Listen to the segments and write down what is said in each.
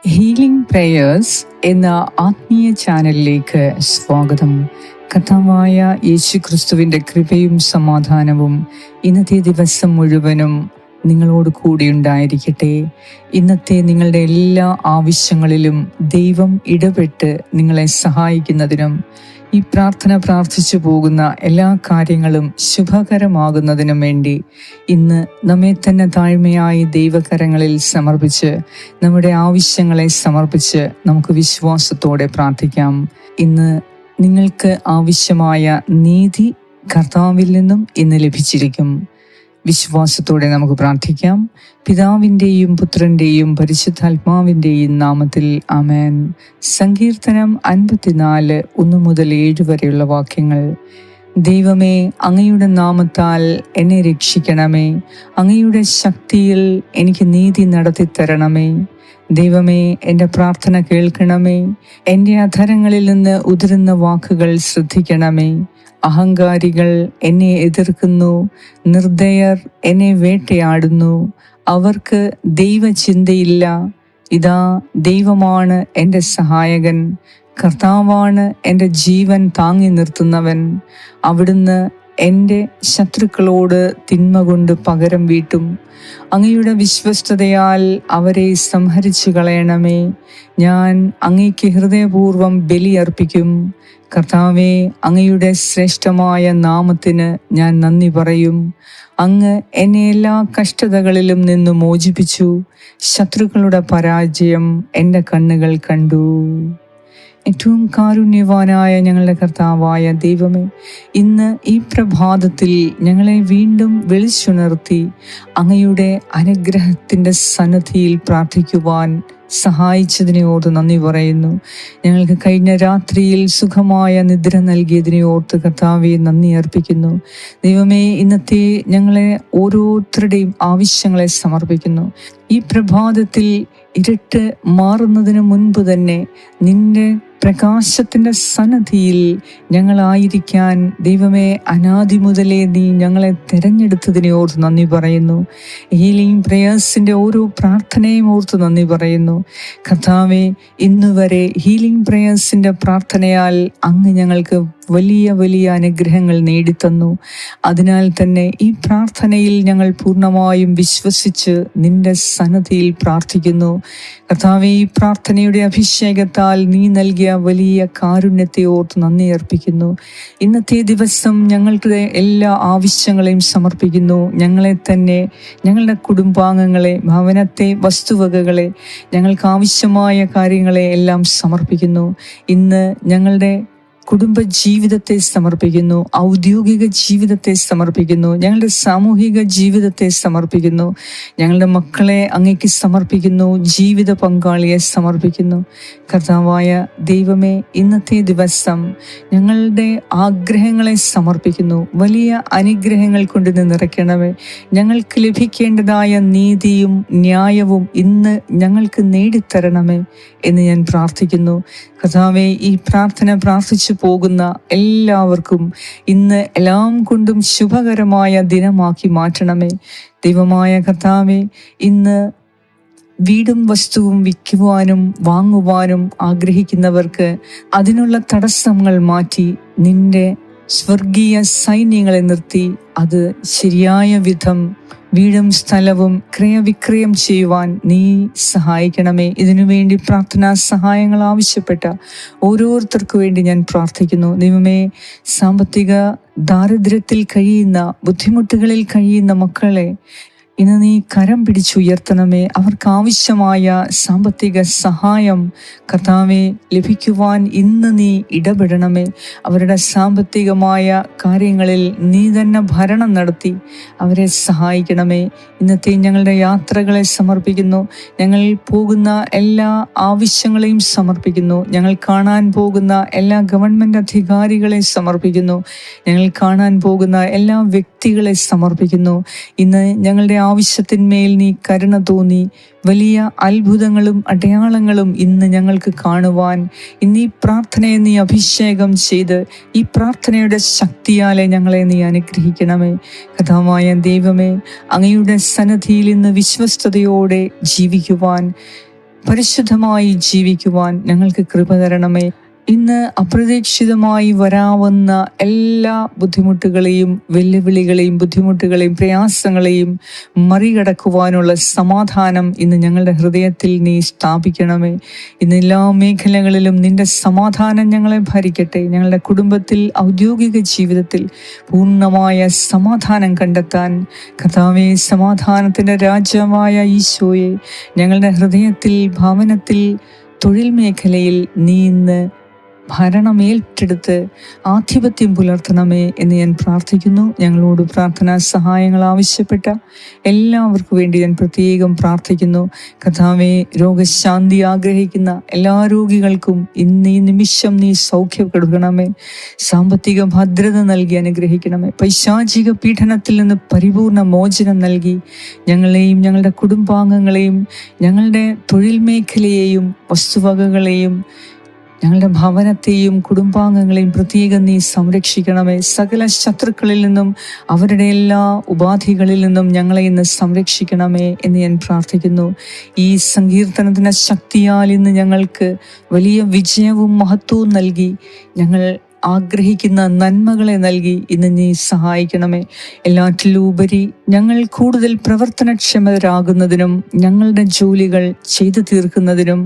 Healing prayers എന്ന ആത്മീയ ചാനലിലേക്ക് സ്വാഗതം. കർത്താവായ യേശുക്രിസ്തുവിൻ്റെ കൃപയും സമാധാനവും ഇന്നത്തെ ദിവസം മുഴുവനും നിങ്ങളോട് കൂടി ഉണ്ടായിരിക്കട്ടെ. ഇന്നത്തെ നിങ്ങളുടെ എല്ലാ ആവശ്യങ്ങളിലും ദൈവം ഇടപെട്ട് നിങ്ങളെ സഹായിക്കുന്നതിനും ഈ പ്രാർത്ഥന പ്രാർത്ഥിച്ചു പോകുന്ന എല്ലാ കാര്യങ്ങളും ശുഭകരമാകുന്നതിനും വേണ്ടി ഇന്ന് നമ്മെ തന്നെ താഴ്മയായി ദൈവകരങ്ങളിൽ സമർപ്പിച്ച് നമ്മുടെ ആവശ്യങ്ങളെ സമർപ്പിച്ച് നമുക്ക് വിശ്വാസത്തോടെ പ്രാർത്ഥിക്കാം. ഇന്ന് നിങ്ങൾക്ക് ആവശ്യമായ നീതി കർത്താവിൽ നിന്നും ഇന്ന് ലഭിച്ചിരിക്കും. വിശ്വാസത്തോടെ നമുക്ക് പ്രാർത്ഥിക്കാം. പിതാവിൻ്റെയും പുത്രൻ്റെയും പരിശുദ്ധാത്മാവിൻ്റെയും നാമത്തിൽ ആമേൻ. സങ്കീർത്തനം 54 1 മുതൽ 7 വരെയുള്ള വാക്യങ്ങൾ. ദൈവമേ, അങ്ങയുടെ നാമത്താൽ എന്നെ രക്ഷിക്കണമേ. അങ്ങയുടെ ശക്തിയിൽ എനിക്ക് നീതി നടത്തിത്തരണമേ. ദൈവമേ, എൻ്റെ പ്രാർത്ഥന കേൾക്കണമേ. എൻ്റെ അധരങ്ങളിൽ നിന്ന് ഉതിരുന്ന വാക്കുകൾ ശ്രദ്ധിക്കണമേ. അഹങ്കാരികൾ എന്നെ എതിർക്കുന്നു, നിർദ്ദയർ എന്നെ വേട്ടയാടുന്നു. അവർക്ക് ദൈവചിന്തയില്ല. ഇതാ, ദൈവമാണ് എൻ്റെ സഹായകൻ. കർത്താവാണ് എൻ്റെ ജീവൻ താങ്ങി നിർത്തുന്നവൻ. അവിടുന്ന് എൻ്റെ ശത്രുക്കളോട് തിന്മ കൊണ്ട് പകരം വീട്ടും. അങ്ങയുടെ വിശ്വസ്തതയാൽ അവരെ സംഹരിച്ചു കളയണമേ. ഞാൻ അങ്ങയ്ക്ക് ഹൃദയപൂർവ്വം ബലിയർപ്പിക്കും. കർത്താവേ, അങ്ങയുടെ ശ്രേഷ്ഠമായ നാമത്തിന് ഞാൻ നന്ദി പറയും. അങ്ങ് എന്നെ എല്ലാ കഷ്ടതകളിലും നിന്ന് മോചിപ്പിച്ചു. ശത്രുക്കളുടെ പരാജയം എൻ്റെ കണ്ണുകൾ കണ്ടു. ഏറ്റവും കാരുണ്യവാനായ ഞങ്ങളുടെ കർത്താവായ ദൈവമേ, ഇന്ന് ഈ പ്രഭാതത്തിൽ ഞങ്ങളെ വീണ്ടും വിളിച്ചുണർത്തി അങ്ങയുടെ അനുഗ്രഹത്തിൻ്റെ സന്നിധിയിൽ പ്രാർത്ഥിക്കുവാൻ സഹായിച്ചതിനെ ഓർത്ത് നന്ദി പറയുന്നു. ഞങ്ങൾക്ക് കഴിഞ്ഞ രാത്രിയിൽ സുഖമായ നിദ്ര നൽകിയതിനെ ഓർത്ത് കർത്താവെ നന്ദി അർപ്പിക്കുന്നു. ദൈവമേ, ഇന്നത്തെ ഞങ്ങളെ ഓരോരുത്തരുടെയും ആവശ്യങ്ങളെ സമർപ്പിക്കുന്നു. ഈ പ്രഭാതത്തിൽ ഇരുട്ട് മാറുന്നതിന് മുൻപ് തന്നെ നിന്റെ പ്രകാശത്തിൻ്റെ സന്നിധിയിൽ ഞങ്ങളായിരിക്കാൻ ദൈവമേ, അനാദി മുതലേ നീ ഞങ്ങളെ തിരഞ്ഞെടുത്തതിനെ ഓർത്ത് നന്ദി പറയുന്നു. ഹീലിംഗ് പ്രേയേഴ്സിൻ്റെ ഓരോ പ്രാർത്ഥനയും ഓർത്ത് നന്ദി പറയുന്നു. കർത്താവെ, ഇന്നുവരെ ഹീലിംഗ് പ്രേയേഴ്സിൻ്റെ പ്രാർത്ഥനയാൽ അങ്ങ് ഞങ്ങൾക്ക് വലിയ വലിയ അനുഗ്രഹങ്ങൾ നേടിത്തന്നു. അതിനാൽ തന്നെ ഈ പ്രാർത്ഥനയിൽ ഞങ്ങൾ പൂർണ്ണമായും വിശ്വസിച്ച് നിന്റെ സന്നിധിയിൽ പ്രാർത്ഥിക്കുന്നു. കർത്താവേ, ഈ പ്രാർത്ഥനയുടെ അഭിഷേകത്താൽ നീ നൽകിയ വലിയ കാരുണ്യത്തെ ഓർത്ത് നന്ദി അർപ്പിക്കുന്നു. ഇന്നത്തെ ദിവസം ഞങ്ങളുടെ എല്ലാ ആവശ്യങ്ങളെയും സമർപ്പിക്കുന്നു. ഞങ്ങളെ തന്നെ, ഞങ്ങളുടെ കുടുംബാംഗങ്ങളെ, ഭവനത്തെ, വസ്തുവകകളെ, ഞങ്ങൾക്ക് ആവശ്യമായ കാര്യങ്ങളെ എല്ലാം സമർപ്പിക്കുന്നു. ഇന്ന് ഞങ്ങളുടെ കുടുംബ ജീവിതത്തെ സമർപ്പിക്കുന്നു. ഔദ്യോഗിക ജീവിതത്തെ സമർപ്പിക്കുന്നു. ഞങ്ങളുടെ സാമൂഹിക ജീവിതത്തെ സമർപ്പിക്കുന്നു. ഞങ്ങളുടെ മക്കളെ അങ്ങേക്ക് സമർപ്പിക്കുന്നു. ജീവിത പങ്കാളിയെ സമർപ്പിക്കുന്നു. കർത്താവായ ദൈവമേ, ഇന്നത്തെ ദിവസം ഞങ്ങളുടെ ആഗ്രഹങ്ങളെ സമർപ്പിക്കുന്നു. വലിയ അനുഗ്രഹങ്ങൾ കൊണ്ട് നിറയ്ക്കണമേ. ഞങ്ങൾക്ക് ലഭിക്കേണ്ടതായ നീതിയും ന്യായവും ഇന്ന് ഞങ്ങൾക്ക് നേടിത്തരണമേ എന്ന് ഞാൻ പ്രാർത്ഥിക്കുന്നു. കർത്താവേ, ഈ പ്രാർത്ഥന പ്രാർത്ഥിച്ചു പോകുന്ന എല്ലാവർക്കും ഇന്ന് എല്ലാം കൊണ്ടും ശുഭകരമായ ദിനമാക്കി മാറ്റണമേ. ദൈവമായ കർത്താവേ, ഇന്ന് വീടും വസ്തുവും വിൽക്കുവാനും വാങ്ങുവാനും ആഗ്രഹിക്കുന്നവർക്ക് അതിനുള്ള തടസ്സങ്ങൾ മാറ്റി നിന്റെ സ്വർഗീയ സൈന്യങ്ങളെ നിർത്തി അത് ശരിയായ വിധം വീടും സ്ഥലവും ക്രയവിക്രയം ചെയ്യുവാൻ നീ സഹായിക്കണമേ. ഇതിനുവേണ്ടി പ്രാർത്ഥനാ സഹായങ്ങൾ ആവശ്യപ്പെട്ട ഓരോരുത്തർക്കു വേണ്ടി ഞാൻ പ്രാർത്ഥിക്കുന്നു. ദൈവമേ, സാമ്പത്തിക ദാരിദ്ര്യത്തിൽ കഴിയുന്ന, ബുദ്ധിമുട്ടുകളിൽ കഴിയുന്ന മക്കളെ ഇന്ന് നീ കരം പിടിച്ചുയർത്തണമേ. അവർക്ക് ആവശ്യമായ സാമ്പത്തിക സഹായം കർത്താവെ ലഭിക്കുവാൻ ഇന്ന് നീ ഇടപെടണമേ. അവരുടെ സാമ്പത്തികമായ കാര്യങ്ങളിൽ നീ തന്നെ ഭരണം നടത്തി അവരെ സഹായിക്കണമേ. ഇന്നത്തെ ഞങ്ങളുടെ യാത്രകളെ സമർപ്പിക്കുന്നു. ഞങ്ങൾ പോകുന്ന എല്ലാ ആവശ്യങ്ങളെയും സമർപ്പിക്കുന്നു. ഞങ്ങൾ കാണാൻ പോകുന്ന എല്ലാ ഗവൺമെൻറ് അധികാരികളെ സമർപ്പിക്കുന്നു. ഞങ്ങൾ കാണാൻ പോകുന്ന എല്ലാ വ്യക്തികളെ സമർപ്പിക്കുന്നു. ഇന്ന് ഞങ്ങളുടെ ആവശ്യത്തിന്മേൽ നീ കരുണ തോന്നി വലിയ അത്ഭുതങ്ങളും അടയാളങ്ങളും ഇന്ന് ഞങ്ങൾക്ക് കാണുവാൻ ഇന്ന് ഈ പ്രാർത്ഥനയെ നീ അഭിഷേകം ചെയ്ത് ഈ പ്രാർത്ഥനയുടെ ശക്തിയാലെ ഞങ്ങളെ നീ അനുഗ്രഹിക്കണമേ. കഥാവായ ദൈവമേ, അങ്ങയുടെ സന്നിധിയിൽ ഇന്ന് വിശ്വസ്തയോടെ ജീവിക്കുവാൻ പരിശുദ്ധമായി ജീവിക്കുവാൻ ഞങ്ങൾക്ക് കൃപ തരണമേ. ഇന്ന് അപ്രതീക്ഷിതമായി വരാവുന്ന എല്ലാ ബുദ്ധിമുട്ടുകളെയും, വെല്ലുവിളികളെയും, ബുദ്ധിമുട്ടുകളെയും, പ്രയാസങ്ങളെയും മറികടക്കുവാനുള്ള സമാധാനം ഇന്ന് ഞങ്ങളുടെ ഹൃദയത്തിൽ നീ സ്ഥാപിക്കണമേ. ഇന്ന് എല്ലാ മേഖലകളിലും നിന്റെ സമാധാനം ഞങ്ങളെ ഭരിക്കട്ടെ. ഞങ്ങളുടെ കുടുംബത്തിൽ, ഔദ്യോഗിക ജീവിതത്തിൽ പൂർണ്ണമായ സമാധാനം കണ്ടെത്താൻ കർത്താവേ, സമാധാനത്തിൻ്റെ രാജാവായ ഈശോയെ, ഞങ്ങളുടെ ഹൃദയത്തിൽ, ഭവനത്തിൽ, തൊഴിൽ മേഖലയിൽ നീ ഇന്ന് ഭരണമേറ്റെടുത്ത് ആധിപത്യം പുലർത്തണമേ എന്ന് ഞാൻ പ്രാർത്ഥിക്കുന്നു. ഞങ്ങളോട് പ്രാർത്ഥനാ സഹായങ്ങൾ ആവശ്യപ്പെട്ട എല്ലാവർക്കും വേണ്ടി ഞാൻ പ്രത്യേകം പ്രാർത്ഥിക്കുന്നു. കർത്താവേ, രോഗശാന്തി ആഗ്രഹിക്കുന്ന എല്ലാ രോഗികൾക്കും ഇന്ന് ഈ നിമിഷം നീ സൗഖ്യം കൊടുക്കണമേ. സാമ്പത്തിക ഭദ്രത നൽകി അനുഗ്രഹിക്കണമേ. പൈശാചിക പീഡനത്തിൽ നിന്ന് പരിപൂർണ മോചനം നൽകി ഞങ്ങളെയും, ഞങ്ങളുടെ കുടുംബാംഗങ്ങളെയും, ഞങ്ങളുടെ തൊഴിൽ മേഖലയെയും, വസ്തുവകകളെയും, ഞങ്ങളുടെ ഭവനത്തെയും കുടുംബാംഗങ്ങളെയും പ്രത്യേകം നീ സംരക്ഷിക്കണമേ. സകല ശത്രുക്കളിൽ നിന്നും, അവരുടെ എല്ലാ ഉപാധികളിൽ നിന്നും ഞങ്ങളെ ഇന്ന് സംരക്ഷിക്കണമേ എന്ന് ഞാൻ പ്രാർത്ഥിക്കുന്നു. ഈ സങ്കീർത്തനത്തിൻ്റെ ശക്തിയാൽ ഇന്ന് ഞങ്ങൾക്ക് വലിയ വിജയവും മഹത്വവും നൽകി, ഞങ്ങൾ ആഗ്രഹിക്കുന്ന നന്മകളെ നൽകി ഇന്ന് നീ സഹായിക്കണമേ. എല്ലാറ്റിലും ഉപരി ഞങ്ങൾ കൂടുതൽ പ്രവർത്തനക്ഷമരാകുന്നതിനും ഞങ്ങളുടെ ജോലികൾ ചെയ്തു തീർക്കുന്നതിനും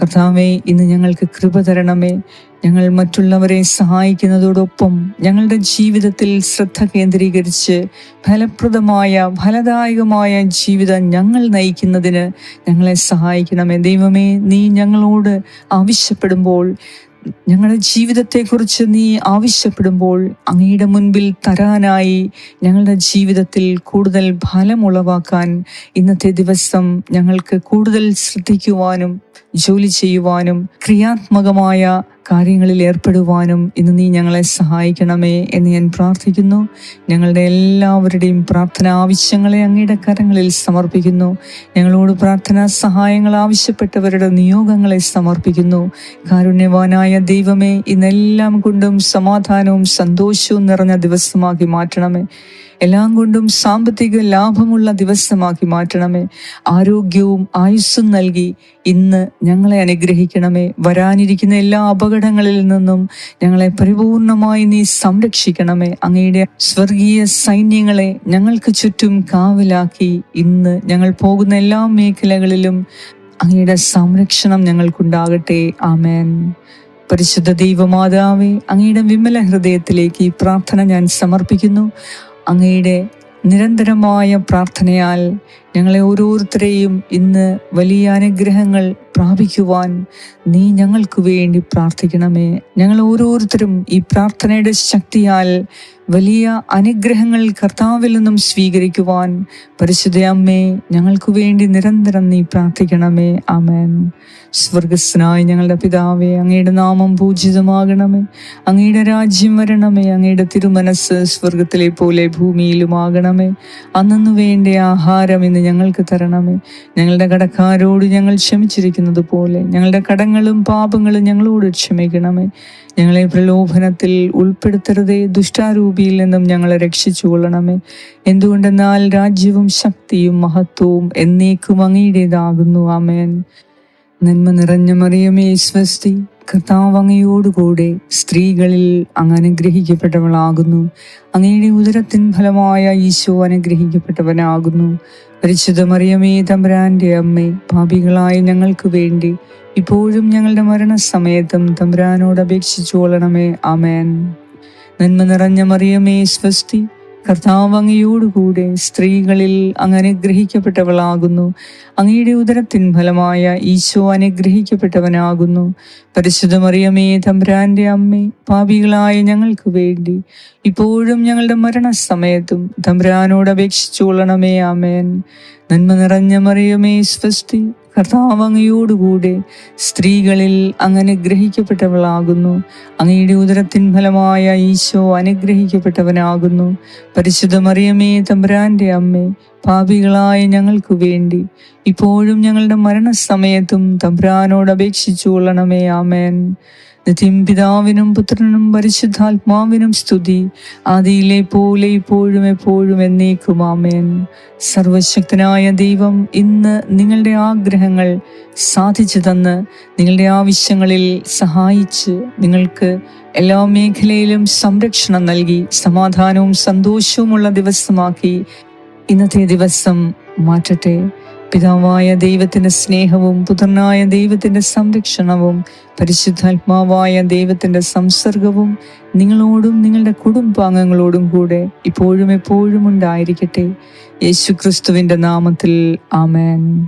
കർത്താവേ, ഇന്ന് ഞങ്ങൾക്ക് കൃപ തരണമേ. ഞങ്ങൾ മറ്റുള്ളവരെ സഹായിക്കുന്നതോടൊപ്പം ഞങ്ങളുടെ ജീവിതത്തിൽ ശ്രദ്ധ കേന്ദ്രീകരിച്ച് ഫലദായകമായ ജീവിതം ഞങ്ങൾ നയിക്കുന്നതിന് ഞങ്ങളെ സഹായിക്കണമേ. ദൈവമേ, നീ ഞങ്ങളോട് ആവശ്യപ്പെടുമ്പോൾ, ഞങ്ങളുടെ ജീവിതത്തെക്കുറിച്ച് നീ ആവശ്യപ്പെടുമ്പോൾ, അങ്ങയുടെ മുൻപിൽ തരാനായി ഞങ്ങളുടെ ജീവിതത്തിൽ കൂടുതൽ ഫലമുളവാക്കാൻ ഇന്നത്തെ ദിവസം ഞങ്ങൾക്ക് കൂടുതൽ ശ്രദ്ധിക്കുവാനും ജോലി ചെയ്യുവാനും ക്രിയാത്മകമായ കാര്യങ്ങളിൽ ഏർപ്പെടുവാനും ഇന്ന് നീ ഞങ്ങളെ സഹായിക്കണമേ എന്ന് ഞാൻ പ്രാർത്ഥിക്കുന്നു. ഞങ്ങളുടെ എല്ലാവരുടെയും പ്രാർത്ഥന ആവശ്യങ്ങളെ അങ്ങയുടെ കരങ്ങളിൽ സമർപ്പിക്കുന്നു. ഞങ്ങളോട് പ്രാർത്ഥനാ സഹായങ്ങൾ ആവശ്യപ്പെട്ടവരുടെ നിയോഗങ്ങളെ സമർപ്പിക്കുന്നു. കാരുണ്യവാനായ ദൈവമേ, ഇന്നെല്ലാം കൊണ്ടും സമാധാനവും സന്തോഷവും നിറഞ്ഞ ദിവസമാക്കി മാറ്റണമേ. എല്ലാം കൊണ്ടും സാമ്പത്തിക ലാഭമുള്ള ദിവസമാക്കി മാറ്റണമേ. ആരോഗ്യവും ആയുസ്സും നൽകി ഇന്ന് ഞങ്ങളെ അനുഗ്രഹിക്കണമേ. വരാനിരിക്കുന്ന എല്ലാ അപകടങ്ങളിൽ നിന്നും ഞങ്ങളെ പരിപൂർണമായി നീ സംരക്ഷിക്കണമേ. അങ്ങയുടെ സ്വർഗീയ സൈന്യങ്ങളെ ഞങ്ങൾക്ക് ചുറ്റും കാവലാക്കി ഇന്ന് ഞങ്ങൾ പോകുന്ന എല്ലാ മേഖലകളിലും അങ്ങയുടെ സംരക്ഷണം ഞങ്ങൾക്കുണ്ടാകട്ടെ. ആമേൻ. പരിശുദ്ധ ദൈവമാതാവേ, അങ്ങയുടെ വിമല ഹൃദയത്തിലേക്ക് ഈ പ്രാർത്ഥന ഞാൻ സമർപ്പിക്കുന്നു. അങ്ങയുടെ നിരന്തരമായ പ്രാർത്ഥനയാൽ ഞങ്ങളെ ഓരോരുത്തരെയും ഇന്ന് വലിയ അനുഗ്രഹങ്ങൾ പ്രാപിക്കുവാൻ നീ ഞങ്ങൾക്ക് വേണ്ടി പ്രാർത്ഥിക്കണമേ. ഞങ്ങൾ ഓരോരുത്തരും ഈ പ്രാർത്ഥനയുടെ ശക്തിയാൽ വലിയ അനുഗ്രഹങ്ങൾ കർത്താവിൽ നിന്നും സ്വീകരിക്കുവാൻ പരിശുദ്ധ അമ്മേ, ഞങ്ങൾക്ക് വേണ്ടി നിരന്തരം നീ പ്രാർത്ഥിക്കണമേ. ആമേൻ. സ്വർഗസ്നായ ഞങ്ങളുടെ പിതാവേ, അങ്ങയുടെ നാമം പൂജിതമാകണമേ. അങ്ങയുടെ രാജ്യം വരണമേ. അങ്ങയുടെ തിരുമനസ് സ്വർഗത്തിലെ പോലെ ഭൂമിയിലുമാകണമേ. അന്നു വേണ്ട ആഹാരം ഇന്ന് ഞങ്ങൾക്ക് തരണമേ. ഞങ്ങളുടെ കടക്കാരോട് ഞങ്ങൾ ക്ഷമിച്ചിരിക്കുന്നത് പോലെ ഞങ്ങളുടെ കടങ്ങളും പാപങ്ങളും ഞങ്ങളോട് ക്ഷമിക്കണമേ. ഞങ്ങളെ പ്രലോഭനത്തിൽ ഉൾപ്പെടുത്തരുതേ, ദുഷ്ടാരൂപിയിൽ നിന്നും ഞങ്ങളെ രക്ഷിച്ചു കൊള്ളണമേ. എന്തുകൊണ്ടെന്നാൽ രാജ്യവും ശക്തിയും മഹത്വവും എന്നേക്കും അങ്ങയുടേതാകുന്നു. ആമേൻ. നന്മ നിറഞ്ഞ മറിയമേ, സ്വസ്തി, കർത്താവ് അങ്ങയോടുകൂടെ സ്ത്രീകളിൽ അങ്ങ് അനുഗ്രഹിക്കപ്പെട്ടവളാകുന്നു. അങ്ങയുടെ ഉദരത്തിൻ ഫലമായ ഈശോ അനുഗ്രഹിക്കപ്പെട്ടവനാകുന്നു. പരിശുദ്ധ മറിയമേ, തമ്പുരാന്റെ അമ്മേ, പാപികളായ ഞങ്ങൾക്ക് വേണ്ടി ഇപ്പോഴും ഞങ്ങളുടെ മരണസമയത്തും തമ്പുരാനോട് അപേക്ഷിച്ചു കൊള്ളണമേ. ആമേൻ. നന്മ നിറഞ്ഞ മറിയമേ, സ്വസ്തി, കർത്താവ് അങ്ങയോടുകൂടെ സ്ത്രീകളിൽ അങ്ങ് അനുഗ്രഹിക്കപ്പെട്ടവളാകുന്നു. അങ്ങയുടെ ഉദരത്തിൻ ഫലമായ ഈശോ അനുഗ്രഹിക്കപ്പെട്ടവനാകുന്നു. പരിശുദ്ധ മറിയമേ, തമ്പുരാന്റെ അമ്മേ, പാപികളായ ഞങ്ങൾക്ക് വേണ്ടി ഇപ്പോഴും ഞങ്ങളുടെ മരണസമയത്തും തമ്പുരാനോട് അപേക്ഷിച്ചു കൊള്ളണമേ. ആമേൻ. നന്മ നിറഞ്ഞ മറിയമേ, സ്വസ്തി, കർത്താവ് അങ്ങയോടുകൂടെ സ്ത്രീകളിൽ അങ്ങ് അനുഗ്രഹിക്കപ്പെട്ടവളാകുന്നു. അങ്ങയുടെ ഉദരത്തിൻ ഫലമായ ഈശോ അനുഗ്രഹിക്കപ്പെട്ടവനാകുന്നു. പരിശുദ്ധ മറിയമേ, തമ്പുരാന്റെ അമ്മേ, പാപികളായ ഞങ്ങൾക്ക് വേണ്ടി ഇപ്പോഴും ഞങ്ങളുടെ മരണസമയത്തും തമ്പുരാനോട് അപേക്ഷിച്ചു കൊള്ളണമേ. ആമേൻ. നിത്യം പിതാവിനും പുത്രനും പരിശുദ്ധാത്മാവിനും സ്തുതി, ആദിയിലെ പോലെ ഇപ്പോഴും എപ്പോഴും എന്നേക്കും ആമേൻ. സർവശക്തനായ ദൈവം ഇന്ന് നിങ്ങളുടെ ആഗ്രഹങ്ങൾ സാധിച്ചു തന്ന് നിങ്ങളുടെ ആവശ്യങ്ങളിൽ സഹായിച്ച് നിങ്ങൾക്ക് എല്ലാ മേഖലയിലും സംരക്ഷണം നൽകി സമാധാനവും സന്തോഷവുമുള്ള ദിവസമാക്കി ഇന്നത്തെ ദിവസം മാറ്റട്ടെ. പിതാവായ ദൈവത്തിന്റെ സ്നേഹവും പുത്രനായ ദൈവത്തിന്റെ സംരക്ഷണവും പരിശുദ്ധാത്മാവായ ദൈവത്തിന്റെ സംസർഗവും നിങ്ങളോടും നിങ്ങളുടെ കുടുംബാംഗങ്ങളോടും കൂടെ ഇപ്പോഴും എപ്പോഴും ഉണ്ടായിരിക്കട്ടെ. യേശുക്രിസ്തുവിന്റെ നാമത്തിൽ ആമേൻ.